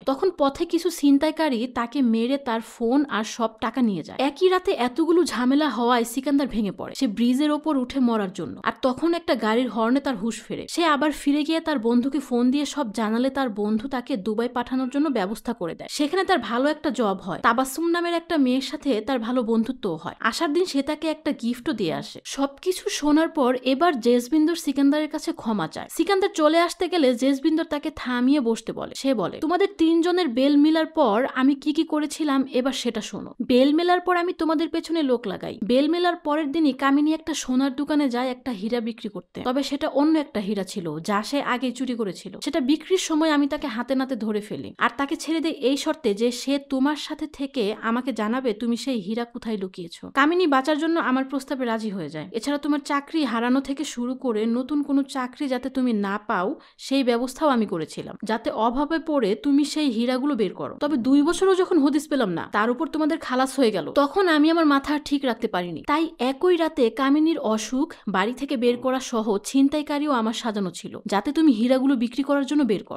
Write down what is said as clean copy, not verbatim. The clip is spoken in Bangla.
তখন পথে কিছু ছিনতাইকারী তাকে মেরে তার ফোন আর সব টাকা নিয়ে যায়। একই রাতে এতগুলো ঝামেলা হওয়ায় সিকান্দার ভেঙে পড়ে। সে ব্রিজের ওপর উঠে মরার জন্য। আর তখন একটা গাড়ির হর্নে তার হুঁশ ফেরে। সে আবার ফিরে গিয়ে তার বন্ধুকে ফোন দিয়ে সব জানালে তার বন্ধু তাকে দুবাই পাঠানোর জন্য ব্যবস্থা করে দেয়। সেখানে তার ভালো একটা জব হয়। তাবাসসুম নামের একটা মেয়ের সাথে তার ভালো বন্ধুত্বও হয়। আসার দিন সে তাকে একটা গিফটও দিয়ে আসে। সবকিছু শোনার পর এবার জেসবিন্দর সিকান্দারের কাছে ক্ষমা চায়। সিকান্দার চলে আসতে গেলে জেসবিন্দর তাকে থামিয়ে বসতে বলে। সে বলে, তোমাদের তিনজনের বেল মেলার পর আমি কি কি করেছিলাম এবার সেটা শোনো। বেল মেলার পর আমি তোমাদের পেছনে লোক লাগাই। বেল মেলার পরের দিনই কামিনী একটা সোনার দোকানে যায় একটা হীরা বিক্রি করতে। তবে সেটা অন্য একটা হীরা ছিল যা সে আগে চুরি করেছিল। সেটা বিক্রির সময় আমি তাকে হাতে নাতে ধরে ফেলি আর তাকে ছেড়ে দেই এই শর্তে যে সে তোমার সাথে থেকে আমাকে জানাবে তুমি সেই হীরা কোথায় লুকিয়েছো। কামিনী বাঁচার জন্য আমার প্রস্তাবে রাজি হয়ে যায়। এছাড়া তোমার চাকরি হারানো থেকে শুরু করে নতুন কোনো চাকরি যাতে তুমি না পাও সেই ব্যবস্থাও আমি করেছিলাম, যাতে অভাবে পড়ে তুমি সেই হীরাগুলো বের করো। তবে 2 বছরও যখন হদিস পেলাম না, তার উপর তোমাদের খালাস হয়ে গেল, তখন আমি আমার মাথা ঠিক রাখতে পারিনি। তাই একই রাতে কামিনীর অসুখ, বাড়ি থেকে বের করা সহ ছিনতাইকারীও আমার সাজানো ছিল, যাতে তুমি হীরাগুলো বিক্রি করার জন্য বের করো।